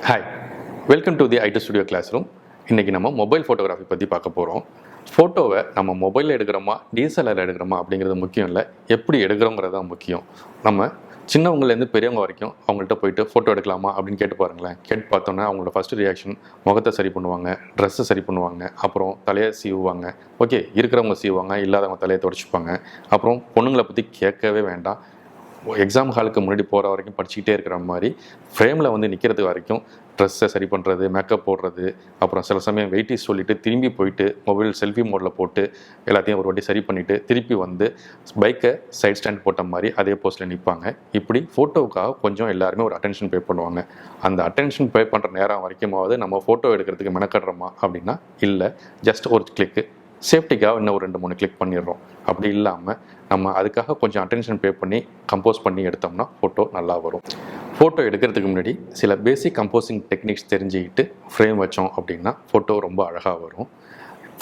Hi, welcome to the ID studio classroom. இன்றைக்கி நம்ம mobile photography பற்றி பார்க்க போகிறோம். ஃபோட்டோவை நம்ம மொபைலில் எடுக்கிறோமா டிஎஸ்எல்ஆரில் எடுக்கிறோமா அப்படிங்கிறது முக்கியம் இல்லை, எப்படி எடுக்கிறோங்கிறது தான் முக்கியம். நம்ம சின்னவங்கலேருந்து பெரியவங்க வரைக்கும் அவங்கள்ட்ட போயிட்டு ஃபோட்டோ எடுக்கலாமா அப்படின்னு கேட்டு பாருங்களேன். கேட்டு பார்த்தோன்னா அவங்களோட ஃபஸ்ட்டு ரியாக்ஷன் முகத்தை சரி பண்ணுவாங்க, ட்ரெஸ்ஸை சரி பண்ணுவாங்க, அப்புறம் தலையை சீவுவாங்க. ஓகே, இருக்கிறவங்க சீவுவாங்க, இல்லாதவங்க தலையை துடைச்சிப்பாங்க. அப்புறம் பொண்ணுங்களை பற்றி கேட்கவே வேண்டாம். எக்ஸாம் ஹாலுக்கு முன்னாடி போகிற வரைக்கும் படிச்சுக்கிட்டே இருக்கிற மாதிரி ஃப்ரேமில் வந்து நிற்கிறது வரைக்கும் ட்ரெஸ்ஸை சரி பண்ணுறது, மேக்கப் போடுறது, அப்புறம் சில சமயம் வெயிட்டிஸ் சொல்லிவிட்டு திரும்பி போயிட்டு மொபைல் செல்ஃபி மோடில் போட்டு எல்லாத்தையும் ஒரு வாட்டி சரி பண்ணிவிட்டு திருப்பி வந்து பைக்கை சைட் ஸ்டாண்ட் போட்ட மாதிரி அதே போஸ்ட்டில் நிற்பாங்க. இப்படி ஃபோட்டோவுக்காக கொஞ்சம் எல்லாருமே ஒரு அட்டென்ஷன் பே பண்ணுவாங்க. அந்த அட்டென்ஷன் பே பண்ணுற நேரம் வரைக்குமாவது நம்ம ஃபோட்டோ எடுக்கிறதுக்கு மெனக்கடுறோமா அப்படின்னா இல்லை, ஜஸ்ட் ஒரு கிளிக்கு சேஃப்டிக்காக இன்னும் ஒரு 2-3 கிளிக் பண்ணிடுறோம். அப்படி இல்லாமல் நம்ம அதுக்காக கொஞ்சம் அட்டென்ஷன் பே பண்ணி கம்போஸ் பண்ணி எடுத்தோம்னா ஃபோட்டோ நல்லா வரும். ஃபோட்டோ எடுக்கிறதுக்கு முன்னாடி சில பேசிக் கம்போசிங் டெக்னிக்ஸ் தெரிஞ்சுக்கிட்டு ஃப்ரேம் வச்சோம் அப்படின்னா ஃபோட்டோ ரொம்ப அழகாக வரும்.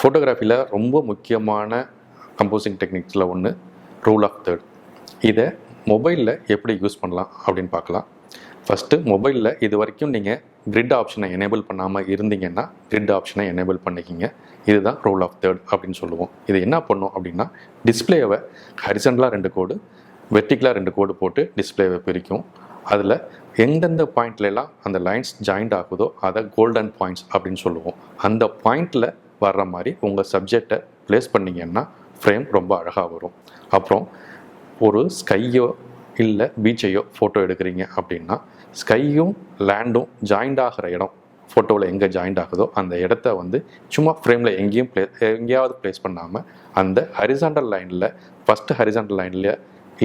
ஃபோட்டோகிராஃபியில் ரொம்ப முக்கியமான கம்போசிங் டெக்னிக்ஸில் ஒன்று ரூல் ஆஃப் தேர்ட். இதை மொபைலில் எப்படி யூஸ் பண்ணலாம் அப்படின்னு பார்க்கலாம். ஃபஸ்ட்டு மொபைலில் இது வரைக்கும் நீங்கள் கிரிட் ஆப்ஷனை எனேபிள் பண்ணாமல் இருந்தீங்கன்னா கிரிட் ஆப்ஷனை எனேபிள் பண்ணிக்கிங்க. இதுதான் ரூல் ஆஃப் தேர்ட் அப்படின்னு சொல்லுவோம். இது என்ன பண்ணும் அப்படின்னா டிஸ்பிளேவை ஹரிசண்டலாக 2 கோடு, வெர்டிக்கலாக 2 கோடு போட்டு டிஸ்பிளேவை பிரிக்கும். அதில் எந்தெந்த பாயிண்ட்லலாம் அந்த லைன்ஸ் ஜாயிண்ட் ஆகுதோ அதை கோல்டன் பாயிண்ட்ஸ் அப்படின்னு சொல்லுவோம். அந்த பாயிண்டில் வர்ற மாதிரி உங்கள் சப்ஜெக்டை ப்ளேஸ் பண்ணிங்கன்னா ஃப்ரேம் ரொம்ப அழகாக வரும். அப்புறம் ஒரு ஸ்கையோ இல்லை பீச்சையோ ஃபோட்டோ எடுக்கிறீங்க அப்படின்னா ஸ்கையும் லேண்டும் ஜாயிண்ட் ஆகிற இடம் ஃபோட்டோவில் எங்கே ஜாயிண்ட் ஆகுதோ அந்த இடத்த வந்து சும்மா ஃப்ரேமில் எங்கேயாவது ப்ளேஸ் பண்ணாமல் அந்த ஹரிசாண்டல் லைனில் ஃபஸ்ட்டு ஹரிசாண்டல் லைனில்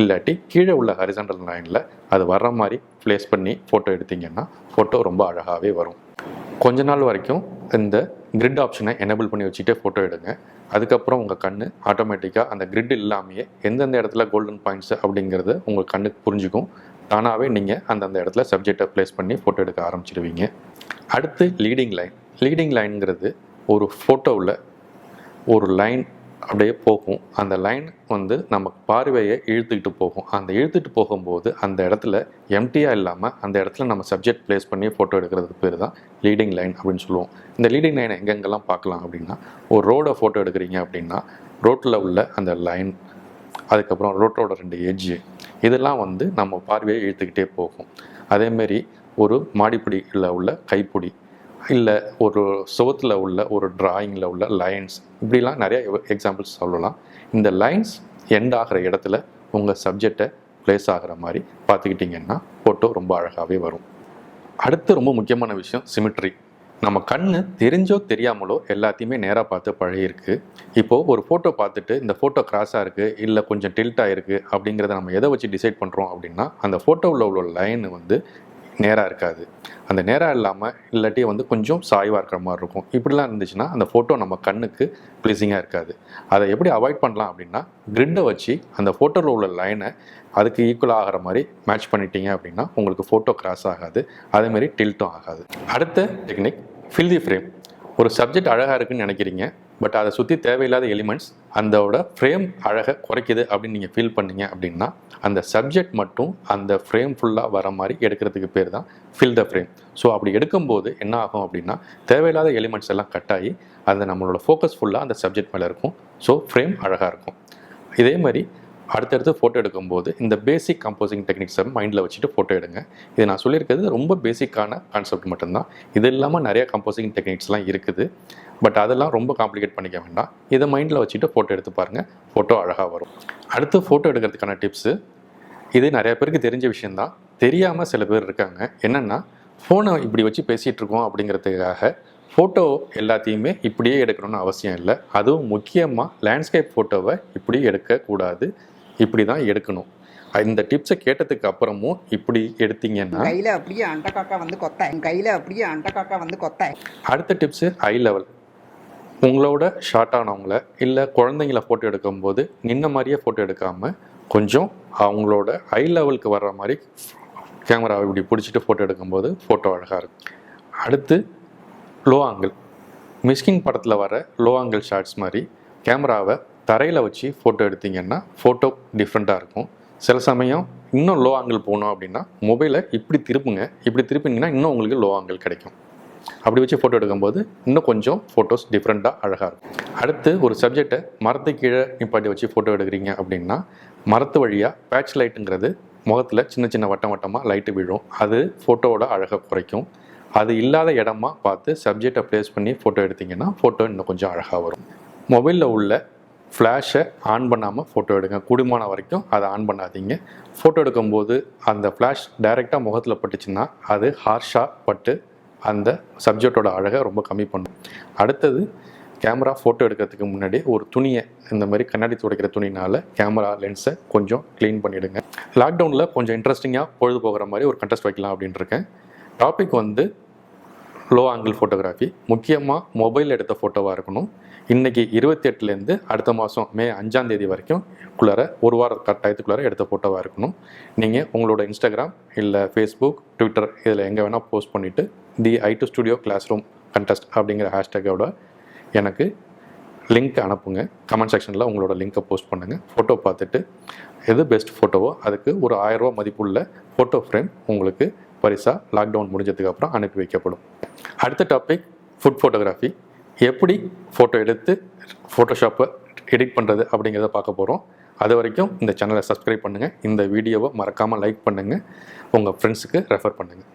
இல்லாட்டி கீழே உள்ள ஹரிசாண்டல் லைனில் அது வர்ற மாதிரி ப்ளேஸ் பண்ணி ஃபோட்டோ எடுத்திங்கன்னா ஃபோட்டோ ரொம்ப அழகாகவே வரும். கொஞ்ச நாள் வரைக்கும் இந்த கிரிட் ஆப்ஷனை எனேபிள் பண்ணி வச்சுட்டே ஃபோட்டோ எடுங்க. அதுக்கப்புறம் உங்கள் கண் ஆட்டோமேட்டிக்காக அந்த கிரிட் இல்லாமையே எந்தெந்த இடத்துல கோல்டன் பாயிண்ட்ஸ் அப்படிங்கிறது உங்கள் கண்ணுக்கு புரிஞ்சுக்கும். தானாகவே நீங்கள் அந்தந்த இடத்துல சப்ஜெக்டை ப்ளேஸ் பண்ணி ஃபோட்டோ எடுக்க ஆரம்பிச்சிடுவீங்க. அடுத்து லீடிங் லைன். லீடிங் லைனுங்கிறது ஒரு ஃபோட்டோவில் ஒரு லைன் அப்படியே போகும். அந்த லைன் வந்து நம்ம பார்வையை இழுத்துக்கிட்டு போகும். அந்த இழுத்துட்டு போகும்போது அந்த இடத்துல எம்டியாக இல்லாமல் அந்த இடத்துல நம்ம சப்ஜெக்ட் ப்ளேஸ் பண்ணி ஃபோட்டோ எடுக்கிறதுக்கு பேர் தான் லீடிங் லைன் அப்படின்னு சொல்லுவோம். இந்த லீடிங் லைனை எங்கெங்கெல்லாம் பார்க்கலாம் அப்படின்னா, ஒரு ரோடை ஃபோட்டோ எடுக்கிறீங்க அப்படின்னா ரோட்டில் உள்ள அந்த லைன், அதுக்கப்புறம் ரோட்டோட 2 எட்ஜு, இதெல்லாம் வந்து நம்ம பார்வையை இழுத்துக்கிட்டே போகும். அதேமாரி ஒரு மாடிப்பிடியில் உள்ள கைப்பிடி, இல்லை ஒரு சுவத்தில் உள்ள ஒரு டிராயிங்கில் உள்ள லைன்ஸ், இப்படிலாம் நிறைய எக்ஸாம்பிள்ஸ் சொல்லலாம். இந்த லைன்ஸ் எண்ட் ஆகிற இடத்துல உங்கள் சப்ஜெக்டை ப்ளேஸ் ஆகிற மாதிரி பார்த்துக்கிட்டிங்கன்னா ஃபோட்டோ ரொம்ப அழகாகவே வரும். அடுத்து ரொம்ப முக்கியமான விஷயம் சிமிட்ரி. நம்ம கண் தெரிஞ்சோ தெரியாமலோ எல்லாத்தையுமே நேராக பார்த்து பழகிருக்கு. இப்போது ஒரு ஃபோட்டோ பார்த்துட்டு இந்த ஃபோட்டோ கிராஸாக இருக்குது இல்லை கொஞ்சம் டில்ட்டாக இருக்குது அப்படிங்கிறத நம்ம எதை வச்சு டிசைட் பண்ணுறோம் அப்படின்னா, அந்த ஃபோட்டோவில் உள்ள லைன் வந்து நேராக இருக்காது. அந்த நேராக இல்லாமல் இல்லாட்டி வந்து கொஞ்சம் சாய்வாக இருக்கிற மாதிரி இருக்கும். இப்படிலாம் இருந்துச்சுன்னா அந்த ஃபோட்டோ நம்ம கண்ணுக்கு ப்ளீஸிங்காக இருக்காது. அதை எப்படி அவாய்ட் பண்ணலாம் அப்படின்னா, கிரிட்டை வச்சு அந்த ஃபோட்டோவில் உள்ள லைனை அதுக்கு ஈக்குவலாக ஆகிற மாதிரி மேட்ச் பண்ணிட்டீங்க அப்படின்னா உங்களுக்கு ஃபோட்டோ கிராஸ் ஆகாது, அதேமாரி டில்ட்டும் ஆகாது. அடுத்த டெக்னிக் ஃபில் தி ஃப்ரேம். ஒரு சப்ஜெக்ட் அழகாக இருக்குதுன்னு நினைக்கிறீங்க, பட் அதை சுற்றி தேவையில்லாத எலிமெண்ட்ஸ் அதோட ஃப்ரேம் அழகை குறைக்குது அப்படின்னு நீங்கள் ஃபீல் பண்ணீங்க அப்படின்னா அந்த சப்ஜெக்ட் மட்டும் அந்த ஃப்ரேம் ஃபுல்லாக வர மாதிரி எடுக்கிறதுக்கு பேர் தான் ஃபில் த ஃப்ரேம். ஸோ அப்படி எடுக்கும்போது என்ன ஆகும் அப்படின்னா, தேவையில்லாத எலிமெண்ட்ஸ் எல்லாம் கட் ஆகி அது நம்மளோட ஃபோக்கஸ் ஃபுல்லாக அந்த சப்ஜெக்ட் மேலே இருக்கும். ஸோ ஃப்ரேம் அழகாக இருக்கும். இதே மாதிரி அடுத்தடுத்து ஃபோட்டோ எடுக்கும்போது இந்த பேசிக் கம்போசிங் டெக்னிக்ஸை மைண்டில் வச்சுட்டு ஃபோட்டோ எடுங்க. இது நான் சொல்லியிருக்கிறது ரொம்ப பேசிக்கான கான்செப்ட் மட்டும்தான். இது இல்லாமல் நிறைய கம்போசிங் டெக்னிக்ஸ்லாம் இருக்குது, பட் அதெல்லாம் ரொம்ப காம்ப்ளிகேட் பண்ணிக்க வேண்டாம். இதை மைண்டில் வச்சுட்டு ஃபோட்டோ எடுத்து பாருங்கள், ஃபோட்டோ அழகாக வரும். அடுத்து ஃபோட்டோ எடுக்கிறதுக்கான டிப்ஸு, இது நிறைய பேருக்கு தெரிஞ்ச விஷயந்தான். தெரியாமல் சில பேர் இருக்காங்க. என்னென்னா, ஃபோனை இப்படி வச்சு பேசிகிட்டு இருக்கோம் அப்படிங்கிறதுக்காக ஃபோட்டோ எல்லாத்தையுமே இப்படியே எடுக்கணும்னு அவசியம் இல்லை. அதுவும் முக்கியமாக லேண்ட்ஸ்கேப் ஃபோட்டோவை இப்படி எடுக்கக்கூடாது, இப்படி தான் எடுக்கணும். இந்த டிப்ஸை கேட்டதுக்கு அப்புறமும் இப்படி எடுத்தீங்கன்னா கையில் அப்படியே அண்டக்காக்கா வந்து கொத்த. அடுத்த டிப்ஸு ஐ லெவல். உங்களோட ஷார்ட்டானவங்கள இல்லை குழந்தைங்கள ஃபோட்டோ எடுக்கும்போது நின்ன மாதிரியே ஃபோட்டோ எடுக்காமல் கொஞ்சம் அவங்களோட ஐ லெவலுக்கு வர்ற மாதிரி கேமராவை இப்படி பிடிச்சிட்டு ஃபோட்டோ எடுக்கும்போது ஃபோட்டோ அழகாக இருக்கும். அடுத்து லோ ஆங்கிள். மிஸ்கின் படத்தில் வர லோ ஆங்கிள் ஷாட்ஸ் மாதிரி கேமராவை தரையில் வச்சு ஃபோட்டோ எடுத்திங்கன்னா ஃபோட்டோ டிஃப்ரெண்ட்டாக இருக்கும். சில சமயம் இன்னும் லோ ஆங்கிள் போகணும் அப்படின்னா மொபைலை இப்படி திருப்புங்க. இப்படி திருப்பினீங்கன்னா இன்னும் உங்களுக்கு லோ ஆங்கிள் கிடைக்கும். அப்படி வச்சு ஃபோட்டோ எடுக்கும்போது இன்னும் கொஞ்சம் ஃபோட்டோஸ் டிஃப்ரெண்ட்டாக அழகாக இருக்கும். அடுத்து ஒரு சப்ஜெக்டை மரத்து கீழே நிப்பாட்டி வச்சு ஃபோட்டோ எடுக்கிறீங்க அப்படின்னா மரத்து வழியாக பேட்ச் லைட்டுங்கிறது முகத்தில் சின்ன சின்ன வட்டம் வட்டமாக லைட்டு விழும். அது ஃபோட்டோவோட அழகை குறைக்கும். அது இல்லாத இடமா பார்த்து சப்ஜெக்டை ப்ளேஸ் பண்ணி ஃபோட்டோ எடுத்திங்கன்னா ஃபோட்டோ இன்னும் கொஞ்சம் அழகாக வரும். மொபைலில் உள்ள ஃப்ளாஷை ஆன் பண்ணாமல் ஃபோட்டோ எடுங்க. கூடுமான வரைக்கும் அதை ஆன் பண்ணாதீங்க. ஃபோட்டோ எடுக்கும்போது அந்த ஃப்ளாஷ் டைரெக்டாக முகத்தில் பட்டுச்சுன்னா அது ஹார்ஷாக பட்டு அந்த சப்ஜெக்டோட அழகை ரொம்ப கம்மி பண்ணும். அடுத்தது கேமரா ஃபோட்டோ எடுக்கிறதுக்கு முன்னாடி ஒரு துணியை இந்த மாதிரி கண்ணாடி துடைக்கிற துணினால் கேமரா லென்ஸை கொஞ்சம் க்ளீன் பண்ணிவிடுங்க. லாக்டவுனில் கொஞ்சம் இன்ட்ரெஸ்டிங்காக பொழுது போகிற மாதிரி ஒரு கண்டெஸ்ட் வைக்கலாம் அப்படின்ட்டு இருக்கேன். டாபிக் வந்து லோ ஆங்கிள் ஃபோட்டோகிராஃபி. முக்கியமாக மொபைல் எடுத்த ஃபோட்டோவாக இருக்கணும். இன்றைக்கி 28லேருந்து அடுத்த மாதம் மே 5ஆம் தேதி வரைக்கும் ஒரு வார டயத்துக்குள்ளார எடுத்த ஃபோட்டோவாக இருக்கணும். நீங்கள் உங்களோட இன்ஸ்டாகிராம் இல்லை ஃபேஸ்புக், ட்விட்டர் இதில் எங்கே வேணால் போஸ்ட் பண்ணிவிட்டு the I2 studio classroom contest அப்படிங்கிற ஹேஷ்டேக்கோட எனக்கு லிங்க் அனுப்புங்க. கமெண்ட் செக்ஷனில் உங்களோட லிங்க்கை போஸ்ட் பண்ணுங்கள். ஃபோட்டோ பார்த்துட்டு எது பெஸ்ட் ஃபோட்டோவோ அதுக்கு ஒரு 1000 ரூபா மதிப்புள்ள ஃபோட்டோ ஃப்ரேம் உங்களுக்கு பரிசாக லாக்டவுன் முடிஞ்சதுக்கப்புறம் அனுப்பி வைக்கப்படும். அடுத்த டாபிக் ஃபுட் ஃபோட்டோகிராஃபி. எப்படி ஃபோட்டோ எடுத்து ஃபோட்டோஷாப்பை எடிட் பண்ணுறது அப்படிங்கிறத பார்க்க போகிறோம். அது வரைக்கும் இந்த சேனலை சப்ஸ்கிரைப் பண்ணுங்கள். இந்த வீடியோவை மறக்காமல் லைக் பண்ணுங்கள். உங்கள் ஃப்ரெண்ட்ஸுக்கு ரெஃபர் பண்ணுங்கள்.